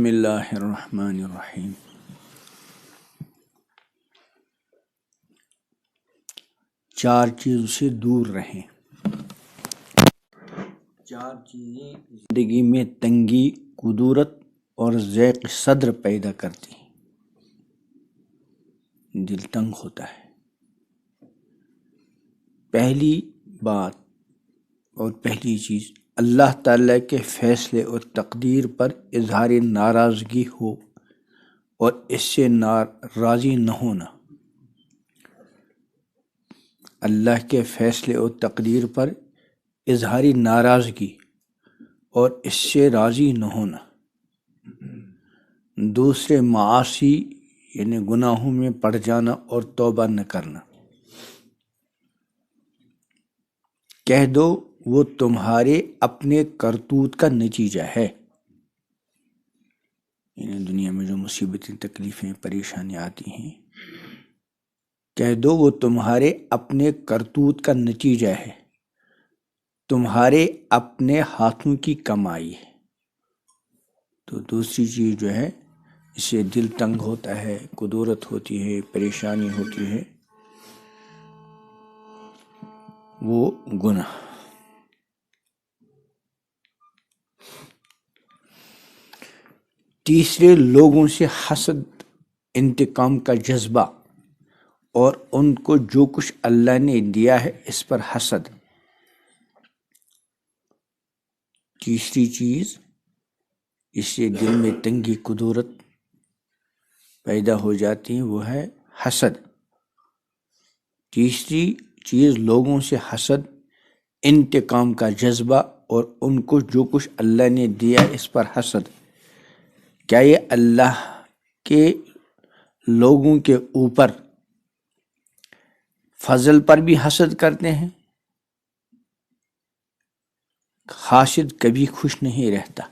بسم اللہ الرحمن الرحیم۔ چار چیزوں سے دور رہیں۔ چار چیزیں زندگی میں تنگی، کدورت اور ضیق صدر پیدا کرتی ہیں، دل تنگ ہوتا ہے۔ پہلی بات اور پہلی چیز، اللہ تعالیٰ کے فیصلے اور تقدیر پر اظہار ناراضگی ہو اور اس سے راضی نہ ہونا۔ اللہ کے فیصلے اور تقدیر پر اظہار ناراضگی اور اس سے راضی نہ ہونا۔ دوسرے معاصی یعنی گناہوں میں پڑ جانا اور توبہ نہ کرنا۔ کہہ دو وہ تمہارے اپنے کرتوت کا نتیجہ ہے، یعنی دنیا میں جو مصیبتیں، تکلیفیں، پریشانیاں آتی ہیں، کہہ دو وہ تمہارے اپنے کرتوت کا نتیجہ ہے، تمہارے اپنے ہاتھوں کی کمائی ہے۔ تو دوسری چیز جو ہے، اس سے دل تنگ ہوتا ہے، کدورت ہوتی ہے، پریشانی ہوتی ہے، وہ گناہ۔ تیسرے، لوگوں سے حسد، انتقام کا جذبہ اور ان کو جو کچھ اللہ نے دیا ہے اس پر حسد۔ تیسری چیز، اس سے دل میں تنگی، کدورت پیدا ہو جاتی ہے، وہ ہے حسد۔ تیسری چیز، لوگوں سے حسد، انتقام کا جذبہ اور ان کو جو کچھ اللہ نے دیا اس پر حسد۔ کیا یہ اللہ کے لوگوں کے اوپر فضل پر بھی حسد کرتے ہیں؟ حاسد کبھی خوش نہیں رہتا۔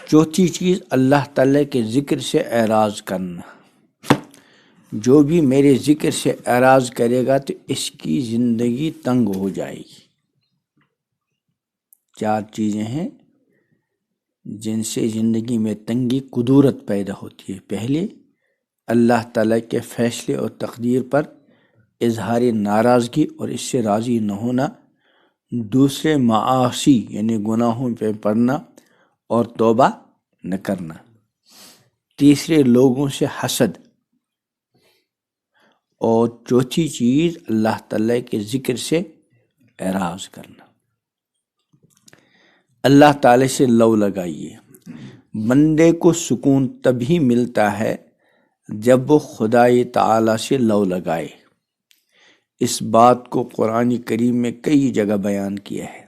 چوتھی چیز، اللہ تعالیٰ کے ذکر سے اعراض کرنا۔ جو بھی میرے ذکر سے اعراض کرے گا تو اس کی زندگی تنگ ہو جائے گی۔ چار چیزیں ہیں جن سے زندگی میں تنگی، کدورت پیدا ہوتی ہے۔ پہلے، اللہ تعالیٰ کے فیصلے اور تقدیر پر اظہار ناراضگی اور اس سے راضی نہ ہونا۔ دوسرے، معاصی یعنی گناہوں پہ پڑنا اور توبہ نہ کرنا۔ تیسرے، لوگوں سے حسد۔ اور چوتھی چیز، اللہ تعالیٰ کے ذکر سے اعراض کرنا۔ اللہ تعالیٰ سے لو لگائیے۔ بندے کو سکون تبھی ملتا ہے جب وہ خدائے تعالیٰ سے لو لگائے۔ اس بات کو قرآن کریم میں کئی جگہ بیان کیا ہے۔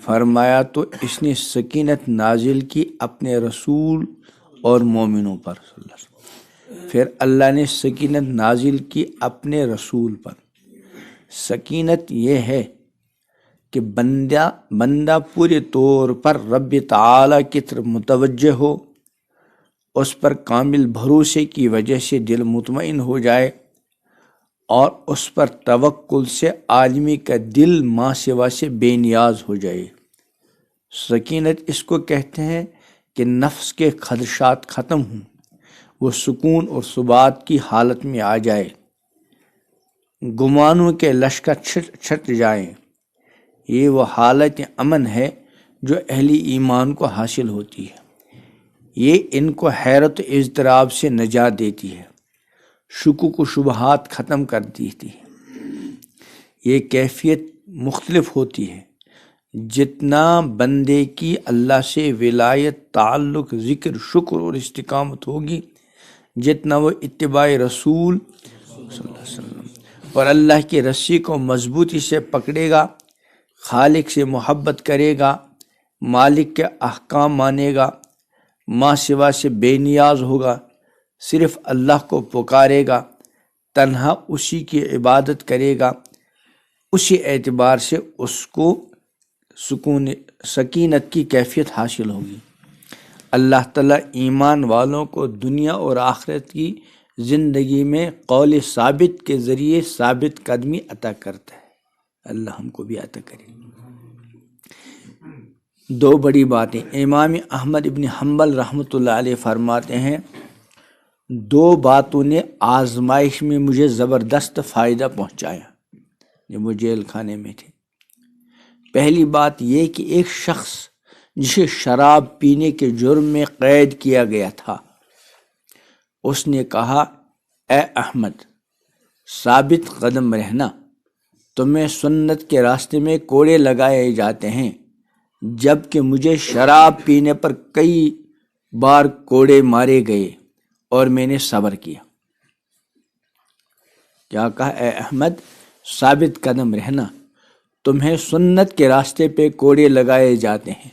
فرمایا تو اس نے سکینت نازل کی اپنے رسول اور مومنوں پر۔ پھر اللہ نے سکینت نازل کی اپنے رسول پر۔ سکینت یہ ہے کہ بندہ پورے طور پر رب تعالیٰ کی طرف متوجہ ہو، اس پر کامل بھروسے کی وجہ سے دل مطمئن ہو جائے اور اس پر توکل سے آدمی کا دل ماں سوا سے بے نیاز ہو جائے۔ سکینت اس کو کہتے ہیں کہ نفس کے خدشات ختم ہوں، وہ سکون اور ثبات کی حالت میں آ جائے، گمانوں کے لشکر چھٹ جائیں۔ یہ وہ حالت امن ہے جو اہل ایمان کو حاصل ہوتی ہے۔ یہ ان کو حیرت و اضطراب سے نجات دیتی ہے، شکوک و شبہات ختم کر دیتی ہے۔ یہ کیفیت مختلف ہوتی ہے۔ جتنا بندے کی اللہ سے ولایت، تعلق، ذکر، شکر اور استقامت ہوگی، جتنا وہ اتباع رسول صلی اللہ علیہ وسلم اور اللہ کی رسی کو مضبوطی سے پکڑے گا، خالق سے محبت کرے گا، مالک کے احکام مانے گا، ماں سوا سے بے نیاز ہوگا، صرف اللہ کو پکارے گا، تنہا اسی کی عبادت کرے گا، اسی اعتبار سے اس کو سکینت کی کیفیت حاصل ہوگی۔ اللہ تعالیٰ ایمان والوں کو دنیا اور آخرت کی زندگی میں قول ثابت کے ذریعے ثابت قدمی عطا کرتا ہے۔ اللہ ہم کو بھی عطا کرے۔ دو بڑی باتیں امام احمد ابن حنبل رحمۃ اللہ علیہ فرماتے ہیں، دو باتوں نے آزمائش میں مجھے زبردست فائدہ پہنچایا جب وہ جیل خانے میں تھے۔ پہلی بات یہ کہ ایک شخص جسے شراب پینے کے جرم میں قید کیا گیا تھا، اس نے کہا، اے احمد، ثابت قدم رہنا، تمہیں سنت کے راستے میں کوڑے لگائے جاتے ہیں، جبکہ مجھے شراب پینے پر کئی بار کوڑے مارے گئے اور میں نے صبر کیا۔ کیا کہا؟ اے احمد، ثابت قدم رہنا، تمہیں سنت کے راستے پہ کوڑے لگائے جاتے ہیں،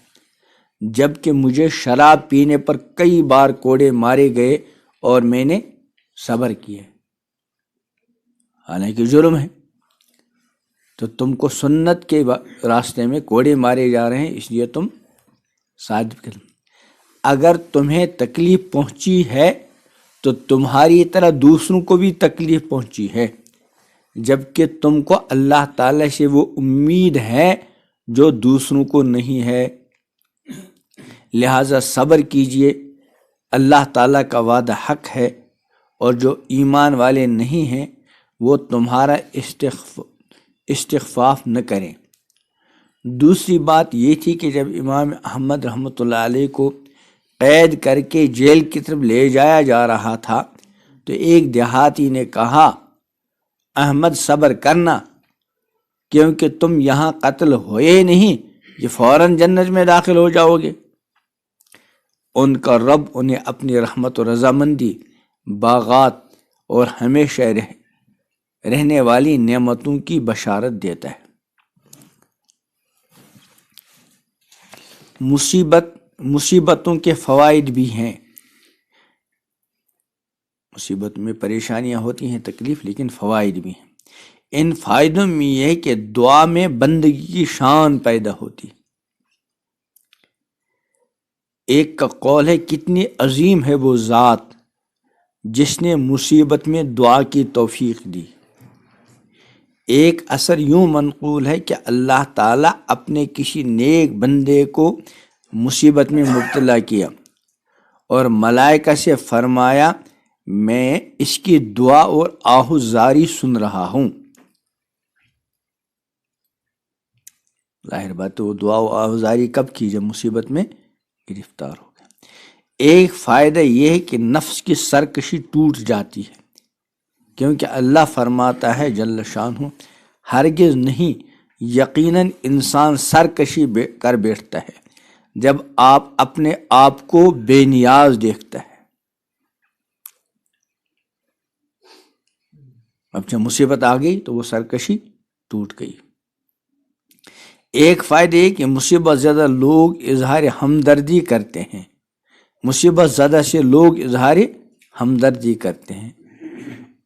جبکہ مجھے شراب پینے پر کئی بار کوڑے مارے گئے اور میں نے صبر کیا، حالانکہ جرم ہے۔ تو تم کو سنت کے راستے میں کوڑے مارے جا رہے ہیں، اس لیے تم ثابت قدم۔ اگر تمہیں تکلیف پہنچی ہے تو تمہاری طرح دوسروں کو بھی تکلیف پہنچی ہے، جبکہ تم کو اللہ تعالیٰ سے وہ امید ہے جو دوسروں کو نہیں ہے، لہٰذا صبر کیجئے، اللہ تعالیٰ کا وعدہ حق ہے، اور جو ایمان والے نہیں ہیں وہ تمہارا استخفاف نہ کریں۔ دوسری بات یہ تھی کہ جب امام احمد رحمۃ اللہ علیہ کو قید کر کے جیل کی طرف لے جایا جا رہا تھا تو ایک دیہاتی نے کہا، احمد صبر کرنا، کیونکہ تم یہاں قتل ہوئے نہیں، یہ فوراً جنت میں داخل ہو جاؤ گے۔ ان کا رب انہیں اپنی رحمت و رضامندی، باغات اور ہمیشہ رہنے والی نعمتوں کی بشارت دیتا ہے۔ مصیبتوں کے فوائد بھی ہیں۔ مصیبت میں پریشانیاں ہوتی ہیں، تکلیف، لیکن فوائد بھی ہیں۔ ان فائدوں میں یہ ہے کہ دعا میں بندگی کی شان پیدا ہوتی۔ ایک کا قول ہے، کتنی عظیم ہے وہ ذات جس نے مصیبت میں دعا کی توفیق دی۔ ایک اثر یوں منقول ہے کہ اللہ تعالیٰ اپنے کسی نیک بندے کو مصیبت میں مبتلا کیا اور ملائکہ سے فرمایا، میں اس کی دعا اور آہوزاری سن رہا ہوں۔ ظاہر بات ہے وہ دعا و آہوزاری کب کی؟ جب مصیبت میں گرفتار ہو گیا۔ ایک فائدہ یہ ہے کہ نفس کی سرکشی ٹوٹ جاتی ہے، کیونکہ اللہ فرماتا ہے جل شانہ، ہرگز نہیں، یقیناً انسان سرکشی کر بیٹھتا ہے جب آپ اپنے آپ کو بے نیاز دیکھتا ہے۔ اب جب مصیبت آ گئی تو وہ سرکشی ٹوٹ گئی۔ ایک فائدہ یہ کہ مصیبت زدہ لوگ اظہار ہمدردی کرتے ہیں، مصیبت زدہ سے لوگ اظہار ہمدردی کرتے ہیں،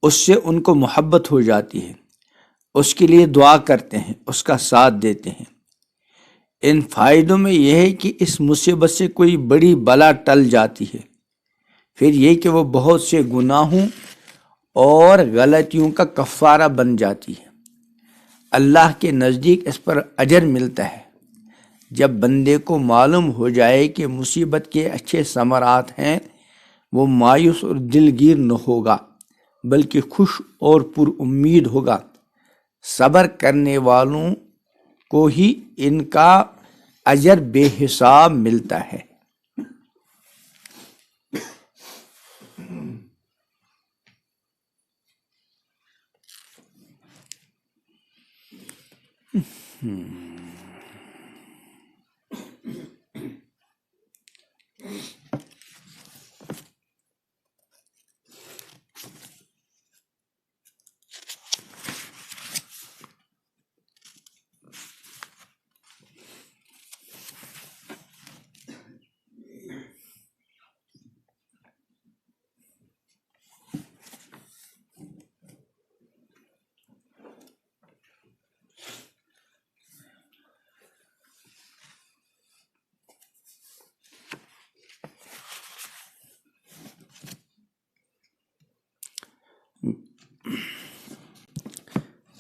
اس سے ان کو محبت ہو جاتی ہے، اس کے لیے دعا کرتے ہیں، اس کا ساتھ دیتے ہیں۔ ان فائدوں میں یہ ہے کہ اس مصیبت سے کوئی بڑی بلا ٹل جاتی ہے، پھر یہ کہ وہ بہت سے گناہوں اور غلطیوں کا کفارہ بن جاتی ہے۔ اللہ کے نزدیک اس پر اجر ملتا ہے۔ جب بندے کو معلوم ہو جائے کہ مصیبت کے اچھے ثمرات ہیں، وہ مایوس اور دلگیر نہ ہوگا، بلکہ خوش اور پر امید ہوگا۔ صبر کرنے والوں کو ہی ان کا اجر بے حساب ملتا ہے۔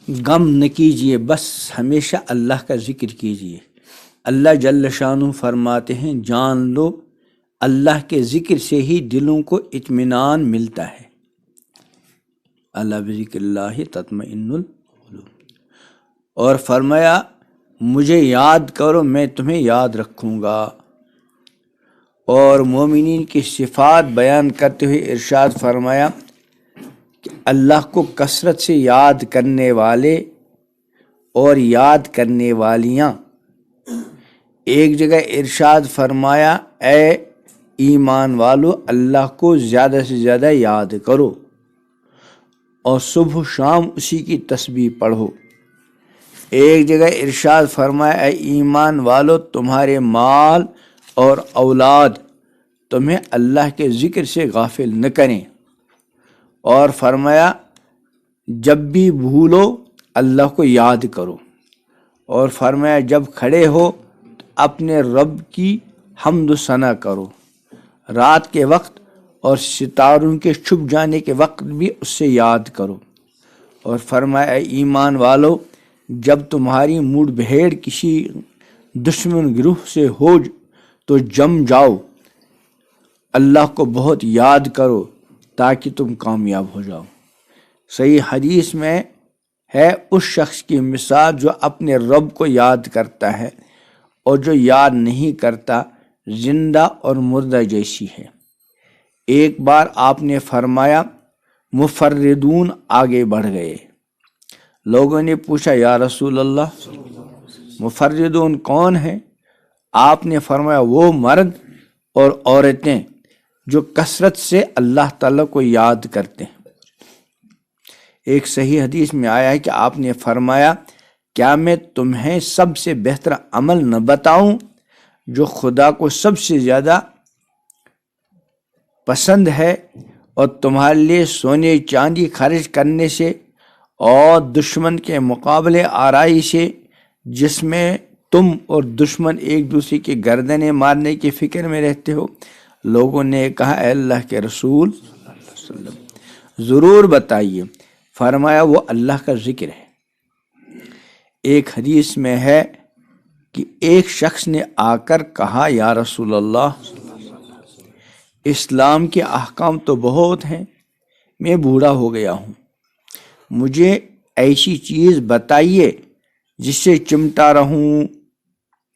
غم نہ کیجیے، بس ہمیشہ اللہ کا ذکر کیجیے، اللہ جل شانہ فرماتے ہیں جان لو اللہ کے ذکر سے ہی دلوں کو اطمینان ملتا ہے، اللہ بذکر اللہ تطمئن القلوب، اور فرمایا مجھے یاد کرو میں تمہیں یاد رکھوں گا، اور مومنین کی صفات بیان کرتے ہوئے ارشاد فرمایا کہ اللہ کو کثرت سے یاد کرنے والے اور یاد کرنے والیاں، ایک جگہ ارشاد فرمایا اے ایمان والو اللہ کو زیادہ سے زیادہ یاد کرو اور صبح و شام اسی کی تسبیح پڑھو، ایک جگہ ارشاد فرمایا اے ایمان والو تمہارے مال اور اولاد تمہیں اللہ کے ذکر سے غافل نہ کریں، اور فرمایا جب بھی بھولو اللہ کو یاد کرو، اور فرمایا جب کھڑے ہو تو اپنے رب کی حمد و ثنا کرو، رات کے وقت اور ستاروں کے چھپ جانے کے وقت بھی اس سے یاد کرو، اور فرمایا اے ایمان والو جب تمہاری موڑ بھیڑ کسی دشمن گروہ سے ہو تو جم جاؤ، اللہ کو بہت یاد کرو تاکہ تم کامیاب ہو جاؤ۔ صحیح حدیث میں ہے اس شخص کی مثال جو اپنے رب کو یاد کرتا ہے اور جو یاد نہیں کرتا زندہ اور مردہ جیسی ہے۔ ایک بار آپ نے فرمایا مفردون آگے بڑھ گئے، لوگوں نے پوچھا یا رسول اللہ مفردون کون ہیں؟ آپ نے فرمایا وہ مرد اور عورتیں جو کثرت سے اللہ تعالیٰ کو یاد کرتے ہیں۔ ایک صحیح حدیث میں آیا ہے کہ آپ نے فرمایا کیا میں تمہیں سب سے بہتر عمل نہ بتاؤں جو خدا کو سب سے زیادہ پسند ہے، اور تمہارے لیے سونے چاندی خرچ کرنے سے اور دشمن کے مقابلے آرائی سے جس میں تم اور دشمن ایک دوسرے کی گردنیں مارنے کی فکر میں رہتے ہو؟ لوگوں نے کہا اے اللہ کے رسول صلی اللہ علیہ وسلم ضرور بتائیے۔ فرمایا وہ اللہ کا ذکر ہے۔ ایک حدیث میں ہے کہ ایک شخص نے آ کر کہا یا رسول اللہ اسلام کے احکام تو بہت ہیں، میں بوڑھا ہو گیا ہوں، مجھے ایسی چیز بتائیے جس سے چمٹا رہوں،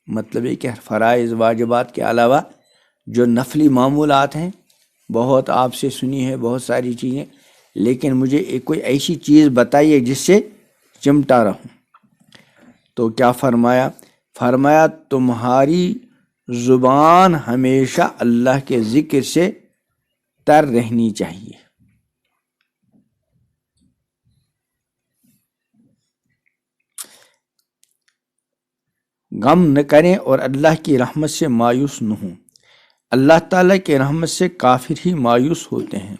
مطلب ہے کہ فرائض واجبات کے علاوہ جو نفلی معمولات ہیں بہت آپ سے سنی ہے بہت ساری چیزیں، لیکن مجھے کوئی ایسی چیز بتائیے جس سے چمٹا رہوں۔ تو کیا فرمایا؟ فرمایا تمہاری زبان ہمیشہ اللہ کے ذکر سے تر رہنی چاہیے، غم نہ کریں اور اللہ کی رحمت سے مایوس نہ ہوں۔ اللہ تعالیٰ کی رحمت سے کافر ہی مایوس ہوتے ہیں۔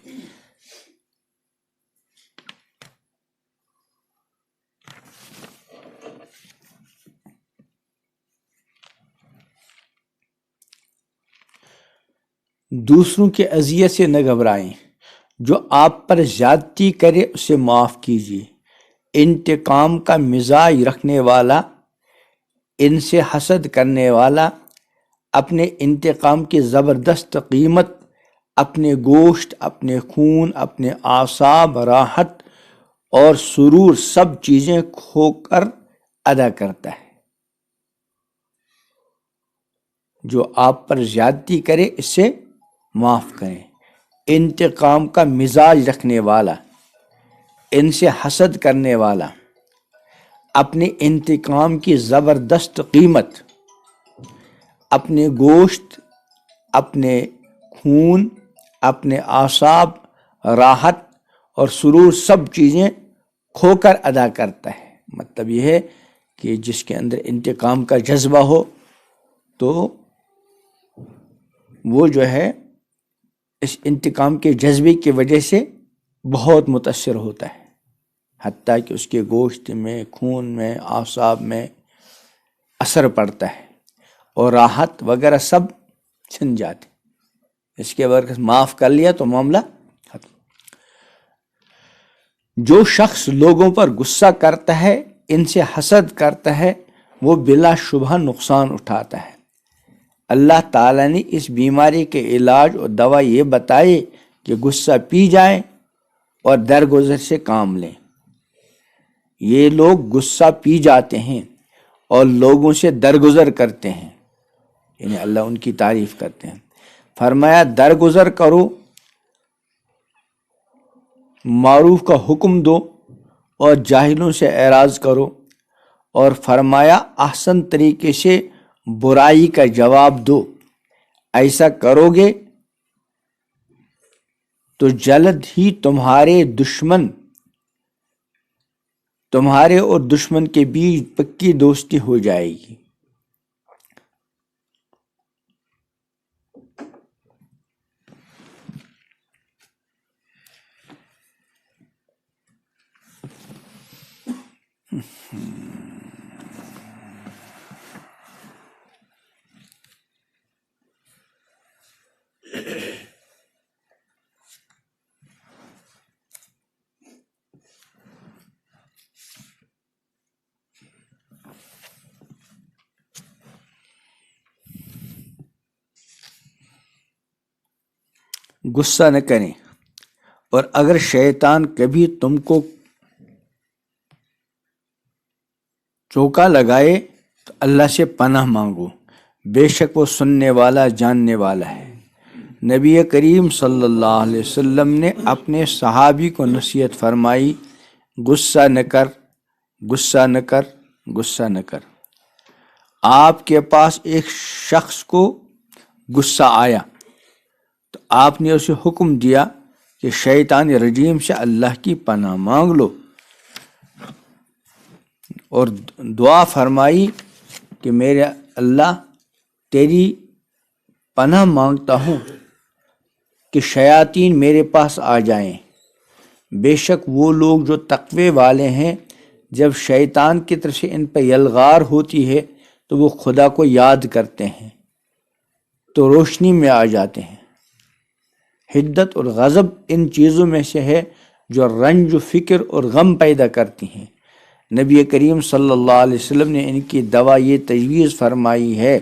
دوسروں کی اذیت سے نہ گھبرائیں، جو آپ پر زیادتی کرے اسے معاف کیجیے، انتقام کا مزاج رکھنے والا، ان سے حسد کرنے والا، اپنے انتقام کی زبردست قیمت اپنے گوشت، اپنے خون، اپنے اعصاب، راحت اور سرور سب چیزیں کھو کر ادا کرتا ہے۔ جو آپ پر زیادتی کرے اس سے معاف کریں، انتقام کا مزاج رکھنے والا، ان سے حسد کرنے والا، اپنے انتقام کی زبردست قیمت اپنے گوشت، اپنے خون، اپنے اعصاب، راحت اور سرور سب چیزیں کھو کر ادا کرتا ہے۔ مطلب یہ ہے کہ جس کے اندر انتقام کا جذبہ ہو تو وہ جو ہے اس انتقام کے جذبے کی وجہ سے بہت متاثر ہوتا ہے، حتیٰ کہ اس کے گوشت میں، خون میں، اعصاب میں اثر پڑتا ہے اور راحت وغیرہ سب چھن جاتے۔ اس کے برعکس معاف کر لیا تو معاملہ ختم۔ جو شخص لوگوں پر غصہ کرتا ہے، ان سے حسد کرتا ہے وہ بلا شبہ نقصان اٹھاتا ہے۔ اللہ تعالیٰ نے اس بیماری کے علاج اور دوا یہ بتائے کہ غصہ پی جائیں اور درگزر سے کام لیں۔ یہ لوگ غصہ پی جاتے ہیں اور لوگوں سے درگزر کرتے ہیں، یعنی اللہ ان کی تعریف کرتے ہیں۔ فرمایا درگزر کرو، معروف کا حکم دو اور جاہلوں سے اعراض کرو، اور فرمایا احسن طریقے سے برائی کا جواب دو۔ ایسا کرو گے تو جلد ہی تمہارے اور دشمن کے بیچ پکی دوستی ہو جائے گی۔ غصہ نہ کریں، اور اگر شیطان کبھی تم کو چوکا لگائے تو اللہ سے پناہ مانگو، بے شک وہ سننے والا جاننے والا ہے۔ نبی کریم صلی اللہ علیہ وسلم نے اپنے صحابی کو نصیحت فرمائی، غصہ نہ کر، غصہ نہ کر، غصہ نہ کر۔ آپ کے پاس ایک شخص کو غصہ آیا تو آپ نے اسے حکم دیا کہ شیطان رجیم سے اللہ کی پناہ مانگ لو، اور دعا فرمائی کہ میرے اللہ تیری پناہ مانگتا ہوں کہ شیاطین میرے پاس آ جائیں۔ بے شک وہ لوگ جو تقوی والے ہیں، جب شیطان کی طرف سے ان پہ یلغار ہوتی ہے تو وہ خدا کو یاد کرتے ہیں تو روشنی میں آ جاتے ہیں۔ حدت اور غضب ان چیزوں میں سے ہے جو رنج و فکر اور غم پیدا کرتی ہیں۔ نبی کریم صلی اللہ علیہ وسلم نے ان کی دوا یہ تجویز فرمائی ہے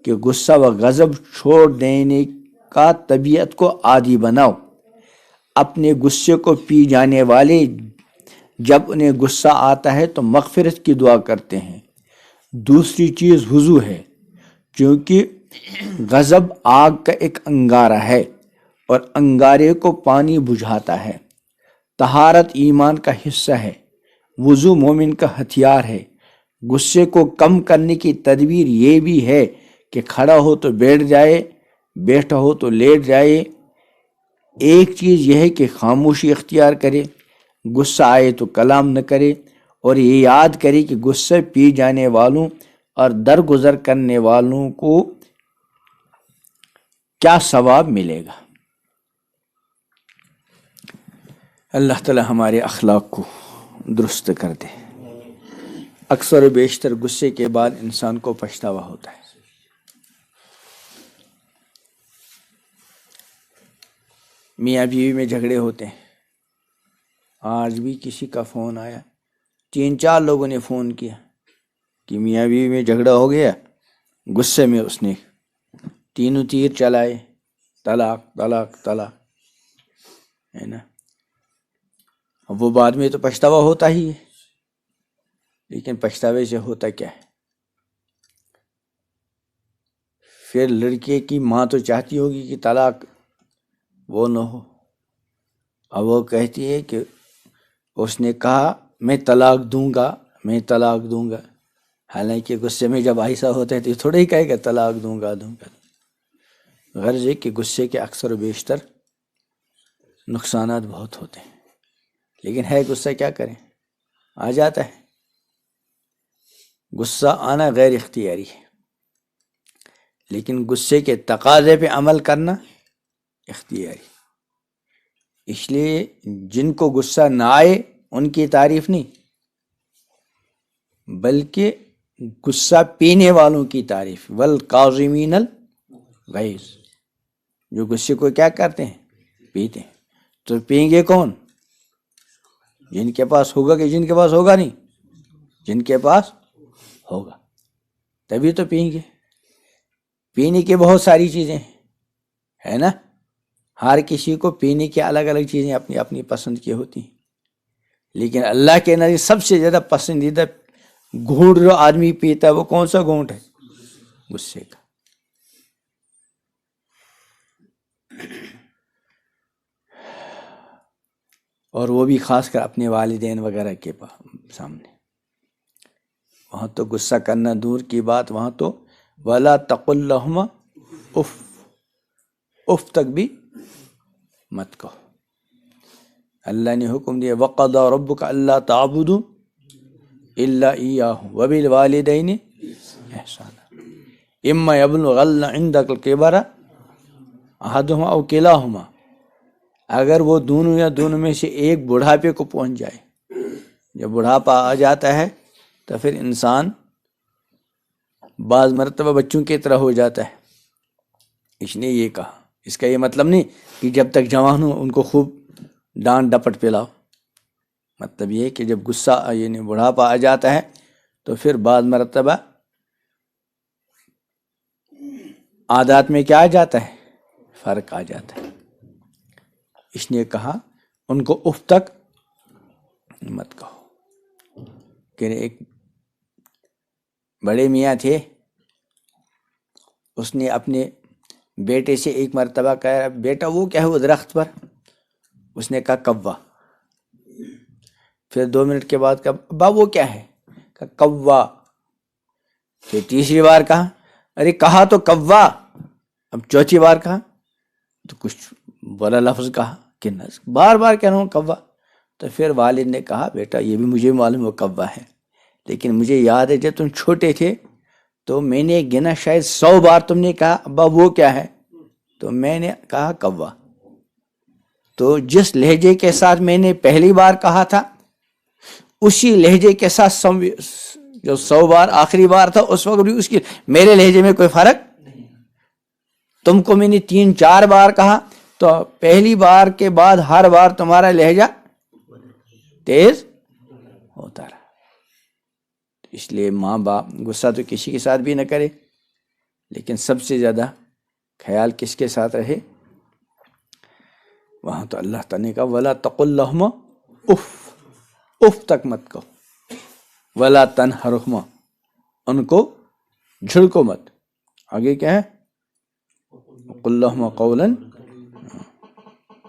کہ غصہ و غضب چھوڑ دینے کا طبیعت کو عادی بناؤ۔ اپنے غصے کو پی جانے والے جب انہیں غصہ آتا ہے تو مغفرت کی دعا کرتے ہیں۔ دوسری چیز وضو ہے، کیونکہ غضب آگ کا ایک انگارہ ہے اور انگارے کو پانی بجھاتا ہے۔ طہارت ایمان کا حصہ ہے، وضو مومن کا ہتھیار ہے۔ غصے کو کم کرنے کی تدبیر یہ بھی ہے کہ کھڑا ہو تو بیٹھ جائے، بیٹھا ہو تو لیٹ جائے۔ ایک چیز یہ ہے کہ خاموشی اختیار کرے، غصہ آئے تو کلام نہ کرے، اور یہ یاد کرے کہ غصہ پی جانے والوں اور درگزر کرنے والوں کو کیا ثواب ملے گا۔ اللہ تعالی ہمارے اخلاق کو درست کر دے۔ اکثر و بیشتر غصے کے بعد انسان کو پچھتاوا ہوتا ہے۔ میاں بیوی میں جھگڑے ہوتے ہیں۔ آج بھی کسی کا فون آیا، 3-4 لوگوں نے فون کیا کہ میاں بیوی میں جھگڑا ہو گیا، غصے میں اس نے تینوں تیر چلائے، طلاق طلاق طلاق، ہے نا۔ اب وہ بعد میں تو پچھتاوا ہوتا ہی ہے، لیکن پچھتاوے سے ہوتا کیا ہے؟ پھر لڑکے کی ماں تو چاہتی ہوگی کہ طلاق وہ نہ ہو، اب وہ کہتی ہے کہ اس نے کہا میں طلاق دوں گا، میں طلاق دوں گا، حالانکہ غصے میں جب ایسا ہوتا ہے تو تھوڑا ہی کہے گا طلاق دوں گا دوں گا۔ غرض ہے کہ غصے کے اکثر و بیشتر نقصانات بہت ہوتے ہیں، لیکن ہے غصہ کیا کریں، آ جاتا ہے۔ غصہ آنا غیر اختیاری ہے، لیکن غصے کے تقاضے پہ عمل کرنا اختیاری۔ اس لیے جن کو غصہ نہ آئے ان کی تعریف نہیں، بلکہ غصہ پینے والوں کی تعریف، والکاظمین الغیظ، جو غصے کو کیا کرتے ہیں، پیتے ہیں۔ تو پئیں گے کون؟ جن کے پاس ہوگا کہ جن کے پاس ہوگا نہیں؟ جن کے پاس ہوگا۔ تبھی تو پئیں گے. پینے کی بہت ساری چیزیں ہے نا, ہر کسی کو پینے کی الگ الگ چیزیں اپنی اپنی پسند کی ہوتی ہیں, لیکن اللہ کے نزدیک سب سے زیادہ پسندیدہ گھونٹ جو آدمی پیتا ہے وہ کون سا گھونٹ ہے؟ غصے کا. اور وہ بھی خاص کر اپنے والدین وغیرہ کے سامنے. وہاں تو غصہ کرنا دور کی بات, وہاں تو وَلَا تَقُلْ لَهُمَا اف, اف تک بھی مت کہو. اللہ نے حکم دیا وَقَضَىٰ رَبُّكَ أَلَّا تَعْبُدُوا إِلَّا إِيَّاهُ وَبِالْوَالِدَيْنِ إِحْسَانًا إِمَّا يَبْلُغَنَّ عِندَكَ الْكِبَرَ أَحَدُهُمَا أَوْ كِلَاهُمَا, اگر وہ دونوں یا دونوں میں سے ایک بڑھاپے کو پہنچ جائے. جب بڑھاپا آ جاتا ہے تو پھر انسان بعض مرتبہ بچوں کی طرح ہو جاتا ہے. اس نے یہ کہا, اس کا یہ مطلب نہیں کہ جب تک جوان ہو ان کو خوب ڈانٹ ڈپٹ پلاؤ. مطلب یہ کہ جب غصہ یعنی بڑھاپا آ جاتا ہے تو پھر بعض مرتبہ عادات میں کیا آ جاتا ہے, فرق آ جاتا ہے. اس نے کہا ان کو اف تک مت کہو. کہ ایک بڑے میاں تھے, اس نے اپنے بیٹے سے ایک مرتبہ کہا بیٹا وہ کیا ہے وہ درخت پر؟ اس نے کہا کوا. پھر 2 منٹ کے بعد کہا ابا وہ کیا ہے؟ کہا کوا. پھر تیسری بار کہا ارے کہا تو کوا. اب چوتھی بار کہا تو کچھ بڑا لفظ کہا کہ بار بار کہہ رہا ہوں کوا. تو پھر والد نے کہا بیٹا یہ بھی مجھے معلوم ہے کوا ہے, لیکن مجھے یاد ہے جب تم چھوٹے تھے تو میں نے گنا شاید 100 بار تم نے کہا ابا وہ کیا ہے, تو میں نے کہا کوا. تو جس لہجے کے ساتھ میں نے پہلی بار کہا تھا اسی لہجے کے ساتھ جو 100 بار آخری بار تھا اس وقت بھی اس کی میرے لہجے میں کوئی فرق. تم کو میں نے 3-4 بار کہا تو پہلی بار کے بعد ہر بار تمہارا لہجہ تیز ہوتا رہا. اس لیے ماں باپ غصہ تو کسی کے ساتھ بھی نہ کرے, لیکن سب سے زیادہ خیال کس کے ساتھ رہے؟ وہاں تو اللہ تعالیٰ نے کہا وَلَا تَقُلْ لَهُمَا اف, اف تک مت کہو. وَلَا تَنْهَرْهُمَا, ان کو جھڑکو مت. آگے کیا ہے؟ قُلْ لَهُمَا قَوْلًا.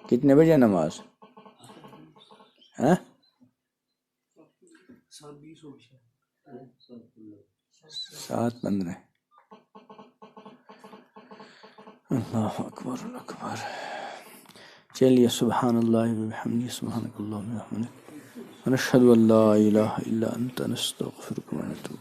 کتنے بجے نماز؟ 7:15. اللہ اکبر اللہ اکبر. چلیے سبحان اللہ وبحمدہ سبحانک اللہم وبحمدک ونشہد ان لا الہ الا انت نستغفرک ونتوب